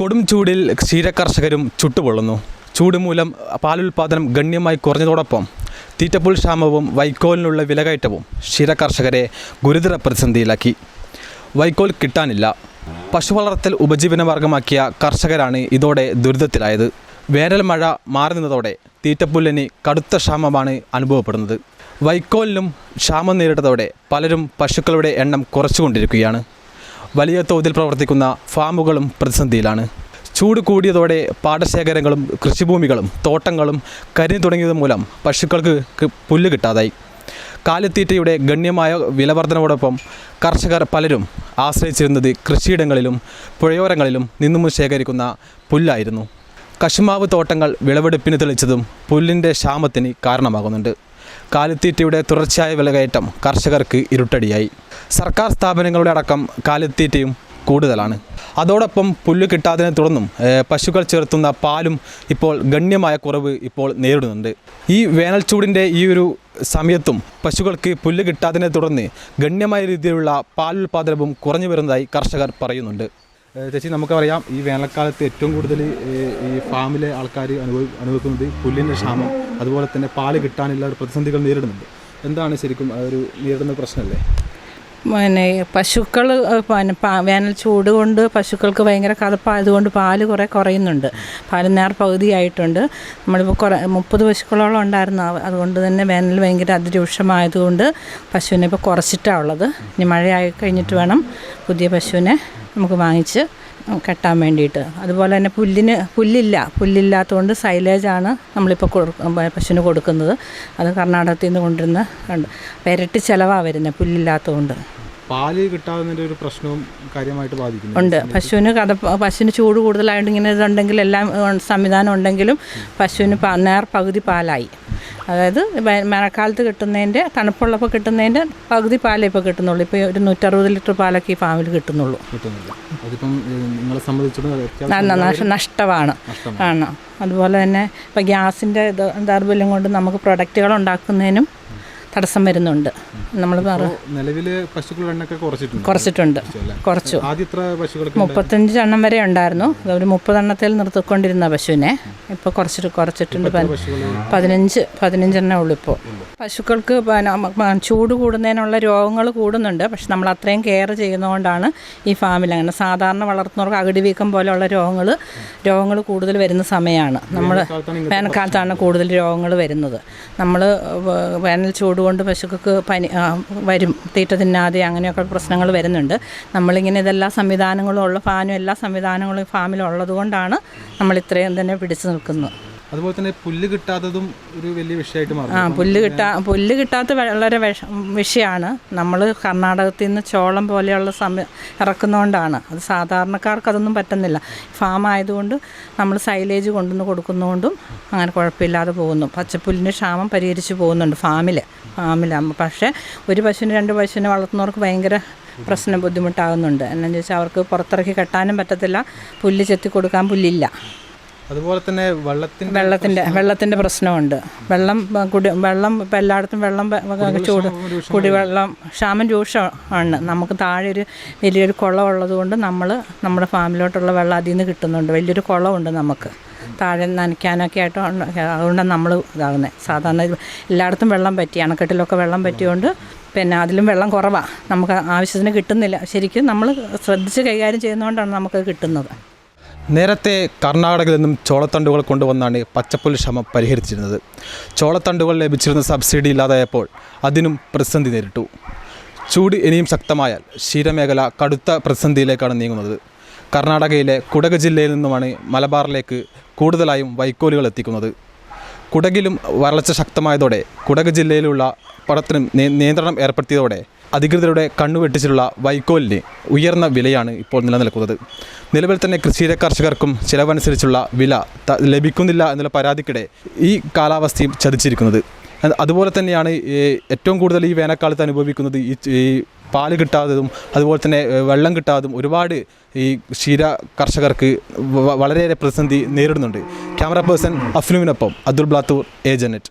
കൊടും ചൂടിൽ ക്ഷീരകർഷകരും ചുട്ടുപൊള്ളുന്നു. ചൂട് മൂലം പാലുൽപാദനം ഗണ്യമായി കുറഞ്ഞതോടൊപ്പം തീറ്റപ്പുൽ ക്ഷാമവും വൈക്കോലിനുള്ള വിലകയറ്റവും ക്ഷീരകർഷകരെ ഗുരുതര പ്രതിസന്ധിയിലാക്കി. വൈക്കോൽ കിട്ടാനില്ല. പശു വളർത്തൽ ഉപജീവനമാർഗമാക്കിയ കർഷകരാണ് ഇതോടെ ദുരിതത്തിലായത്. വേനൽ മഴ മാറി നിന്നതോടെ തീറ്റപ്പുല്ലിന് കടുത്ത ക്ഷാമമാണ് അനുഭവപ്പെടുന്നത്. വൈക്കോലിനും ക്ഷാമം നേരിട്ടതോടെ പലരും പശുക്കളുടെ എണ്ണം കുറച്ചുകൊണ്ടിരിക്കുകയാണ്. വലിയ തോതിൽ പ്രവർത്തിക്കുന്ന ഫാമുകളും പ്രതിസന്ധിയിലാണ്. ചൂട് കൂടിയതോടെ പാടശേഖരങ്ങളും കൃഷിഭൂമികളും തോട്ടങ്ങളും കരിഞ്ഞു തുടങ്ങിയത് മൂലം പശുക്കൾക്ക് പുല്ല് കിട്ടാതായി. കാലിത്തീറ്റയുടെ ഗണ്യമായ വിലവർധനയോടൊപ്പം കർഷകർ പലരും ആശ്രയിച്ചിരുന്നത് കൃഷിയിടങ്ങളിലും പുഴയോരങ്ങളിലും നിന്നും ശേഖരിക്കുന്ന പുല്ലായിരുന്നു. കശുമാവ് തോട്ടങ്ങൾ വിളവെടുപ്പിന് തെളിച്ചതും പുല്ലിൻ്റെ ക്ഷാമത്തിന് കാരണമാകുന്നുണ്ട്. കാലിത്തീറ്റയുടെ തുടർച്ചയായ വിലകയറ്റം കർഷകർക്ക് ഇരുട്ടടിയായി. സർക്കാർ സ്ഥാപനങ്ങളുടെ അടക്കം കാലിത്തീറ്റയും കൂടുതലാണ്. അതോടൊപ്പം പുല്ല് കിട്ടാതിനെ തുടർന്നും പശുക്കൾ ചേർത്തുന്ന പാലും ഇപ്പോൾ ഗണ്യമായ കുറവ് ഇപ്പോൾ നേരിടുന്നുണ്ട്. ഈ വേനൽ ചൂടിൻ്റെ ഈ ഒരു സമയത്തും പശുക്കൾക്ക് പുല്ല് കിട്ടാതിനെ തുടർന്ന് ഗണ്യമായ രീതിയിലുള്ള പാലുൽപാദനവും കുറഞ്ഞു വരുന്നതായി കർഷകർ പറയുന്നുണ്ട്. ചേച്ചി, നമുക്കറിയാം ഈ വേനൽക്കാലത്ത് ഏറ്റവും കൂടുതൽ ഈ ഫാമിലെ ആൾക്കാർ അനുഭവിക്കുന്നത് പുല്ലിൻ്റെ ക്ഷാമം, അതുപോലെ തന്നെ പാല് കിട്ടാനുള്ള പ്രതിസന്ധികൾ നേരിടുന്നുണ്ട്. എന്താണ് ശരിക്കും ഒരു നേരിടുന്ന പ്രശ്നമല്ലേ? പശുക്കൾ വേനൽ ചൂട് കൊണ്ട് പശുക്കൾക്ക് ഭയങ്കര കതപ്പായതുകൊണ്ട് പാല് കുറയുന്നുണ്ട്. പാല് പകുതിയായിട്ടുണ്ട്. നമ്മളിപ്പോൾ 30 പശുക്കളോളം ഉണ്ടായിരുന്നു. അതുകൊണ്ട് തന്നെ വേനൽ ഭയങ്കര അതിരൂക്ഷമായതുകൊണ്ട് പശുവിനെ ഇപ്പോൾ കുറച്ചിട്ടാണ് ഉള്ളത്. ഇനി മഴയായി കഴിഞ്ഞിട്ട് വേണം പുതിയ പശുവിനെ നമുക്ക് വാങ്ങിച്ച് കെട്ടാൻ വേണ്ടിയിട്ട്. അതുപോലെ തന്നെ പുല്ലില്ലാത്തതുകൊണ്ട് സൈലേജാണ് നമ്മളിപ്പോൾ പശുവിന് കൊടുക്കുന്നത്. അത് കർണാടകത്തിൽ നിന്ന് കൊണ്ടുവരുന്ന ഇരട്ടി ചിലവാണ് വരുന്നത് പുല്ലില്ലാത്തതുകൊണ്ട്. പാല് കിട്ടാവുന്നതിൻ്റെ ഒരു പ്രശ്നവും കാര്യമായിട്ട് ബാധിക്കുന്നു ഉണ്ട്. പശുവിന് ചൂട് കൂടുതലായിട്ട് ഇങ്ങനെ ഇതുണ്ടെങ്കിൽ എല്ലാം സംവിധാനം ഉണ്ടെങ്കിലും പശുവിന് പകുതി പാലായി. അതായത് മഴക്കാലത്ത് കിട്ടുന്നതിൻ്റെ തണുപ്പുള്ളപ്പോൾ കിട്ടുന്നതിൻ്റെ പകുതി പാലേ ഇപ്പോൾ കിട്ടുന്നുള്ളൂ. ഇപ്പോൾ ഒരു 160 ലിറ്റർ പാലൊക്കെ ഈ ഫാമിൽ കിട്ടുന്നുള്ളൂ. നഷ്ടമാണ്. അതുപോലെ തന്നെ ഇപ്പോൾ ഗ്യാസിൻ്റെ ദൗർബല്യം കൊണ്ട് നമുക്ക് പ്രൊഡക്റ്റുകൾ ഉണ്ടാക്കുന്നതിനും തടസ്സം വരുന്നുണ്ട്. നമ്മൾ നിലവിൽ പശുക്കളുടെ എണ്ണമൊക്കെ കുറച്ചിട്ടുണ്ട്. 35 എണ്ണം വരെ ഉണ്ടായിരുന്നു. ഒരു 30 എണ്ണത്തിൽ നിർത്തിക്കൊണ്ടിരുന്ന പശുവിനെ ഇപ്പോൾ കുറച്ചിട്ടുണ്ട്. 15 എണ്ണേ ഉള്ളൂ ഇപ്പോൾ. പശുക്കൾക്ക് ചൂട് കൂടുന്നതിനുള്ള രോഗങ്ങൾ കൂടുന്നുണ്ട്. പക്ഷെ നമ്മൾ അത്രയും കെയർ ചെയ്യുന്നതുകൊണ്ടാണ് ഈ ഫാമിൽ അങ്ങനെ. സാധാരണ വളർത്തുന്നവർക്ക് അകിടി വീക്കം പോലെയുള്ള രോഗങ്ങൾ കൂടുതൽ വരുന്ന സമയമാണ്. നമ്മൾ വേനൽക്കാലത്താണ് കൂടുതൽ രോഗങ്ങൾ വരുന്നത്. നമ്മൾ വേനൽ ചൂട് കൊണ്ട് പശുക്കൾക്ക് വരും, തീറ്റ തിന്നാതെ അങ്ങനെയൊക്കെ പ്രശ്നങ്ങൾ വരുന്നുണ്ട്. നമ്മളിങ്ങനെ ഇതെല്ലാ സംവിധാനങ്ങളും ഉള്ള ഫാനും എല്ലാ സംവിധാനങ്ങളും ഫാമിലുള്ളത് കൊണ്ടാണ് നമ്മൾ ഇത്രയും തന്നെ പിടിച്ചു നിൽക്കുന്നത്. അതുപോലെ തന്നെ പുല്ല് കിട്ടാത്തതും ഒരു വലിയ വിഷയമായിട്ട് മാറും. പുല്ല് കിട്ടാത്ത വളരെ വിഷയമാണ്. നമ്മൾ കർണാടകത്തിൽ നിന്ന് ചോളം പോലെയുള്ള ഇറക്കുന്നതുകൊണ്ടാണ്. അത് സാധാരണക്കാർക്ക് അതൊന്നും പറ്റുന്നില്ല. ഫാം ആയതുകൊണ്ട് നമ്മൾ സൈലേജ് കൊണ്ടുവന്ന് കൊടുക്കുന്നതുകൊണ്ടും അങ്ങനെ കുഴപ്പമില്ലാതെ പോകുന്നു. പച്ചപ്പുല്ലിൻ്റെ ക്ഷാമം പരിഹരിച്ച് പോകുന്നുണ്ട് ഫാമിലാകുമ്പോൾ. പക്ഷേ ഒരു പശുവിന് 2 പശുവിനെ വളർത്തുന്നവർക്ക് ഭയങ്കര ബുദ്ധിമുട്ടാകുന്നുണ്ട്. എന്നാന്ന് ചോദിച്ചാൽ അവർക്ക് പുറത്തിറക്കി കെട്ടാനും പറ്റത്തില്ല. പുല്ല് ചെത്തി കൊടുക്കാൻ പുല്ലില്ല. അതുപോലെ തന്നെ വെള്ളത്തിൻ്റെ പ്രശ്നമുണ്ട്. വെള്ളം ഇപ്പം എല്ലായിടത്തും കുടിവെള്ളം ക്ഷാമം രൂക്ഷമാണ്. നമുക്ക് താഴെ വലിയൊരു കുളം ഉള്ളതുകൊണ്ട് നമ്മുടെ ഫാമിലോട്ടുള്ള വെള്ളം അതിൽ നിന്ന് കിട്ടുന്നുണ്ട്. വലിയൊരു കുളമുണ്ട് നമുക്ക് താഴെ നനയ്ക്കാനൊക്കെ ആയിട്ട്. അതുകൊണ്ടാണ് നമ്മൾ ഇതാകുന്നത്. സാധാരണ എല്ലായിടത്തും വെള്ളം പറ്റി, അണക്കെട്ടിലൊക്കെ വെള്ളം പറ്റിയോണ്ട് പിന്നെ അതിലും വെള്ളം കുറവാണ്. നമുക്ക് ആവശ്യത്തിന് കിട്ടുന്നില്ല. ശരിക്കും നമ്മൾ ശ്രദ്ധിച്ച് കൈകാര്യം ചെയ്യുന്നതുകൊണ്ടാണ് നമുക്കത് കിട്ടുന്നത്. നേരത്തെ കർണാടകയിൽ നിന്നും ചോളത്തണ്ടുകൾ കൊണ്ടുവന്നാണ് പച്ചപ്പുല്ല് ക്ഷാമം പരിഹരിച്ചിരുന്നത്. ചോളത്തണ്ടുകൾ ലഭിച്ചിരുന്ന സബ്സിഡി ഇല്ലാതായപ്പോൾ അതിനും പ്രതിസന്ധി നേരിട്ടു. ചൂട് ഇനിയും ശക്തമായാൽ ക്ഷീരമേഖല കടുത്ത പ്രതിസന്ധിയിലേക്കാണ് നീങ്ങുന്നത്. കർണാടകയിലെ കുടക് ജില്ലയിൽ നിന്നുമാണ് മലബാറിലേക്ക് കൂടുതലായും വൈക്കോലുകൾ എത്തിക്കുന്നത്. കുടകിലും വരൾച്ച ശക്തമായതോടെ കുടക് ജില്ലയിലുള്ള പടത്തിനും നിയന്ത്രണം ഏർപ്പെടുത്തിയതോടെ അധികൃതരുടെ കണ്ണുവെട്ടിച്ചിട്ടുള്ള വൈക്കോലിന് ഉയർന്ന വിലയാണ് ഇപ്പോൾ നിലനിൽക്കുന്നത്. നിലവിൽ തന്നെ കർഷകർക്കും ചിലവനുസരിച്ചുള്ള വില ലഭിക്കുന്നില്ല എന്നുള്ള പരാതിക്കിടെ ഈ കാലാവസ്ഥയും ചതിച്ചിരിക്കുന്നത്. അതുപോലെ തന്നെയാണ് ഏറ്റവും കൂടുതൽ ഈ വേനൽക്കാലത്ത് അനുഭവിക്കുന്നത് ഈ പാല് കിട്ടാത്തതും അതുപോലെ തന്നെ വെള്ളം കിട്ടാത്തതും ഒരുപാട് ഈ കർഷകർക്ക് വളരെയേറെ പ്രതിസന്ധി നേരിടുന്നുണ്ട്. ക്യാമറ പേഴ്സൺ അഫ്ലുവിനൊപ്പം അബ്ദുൾ ബ്ലാത്തൂർ, ഏജനറ്റ്.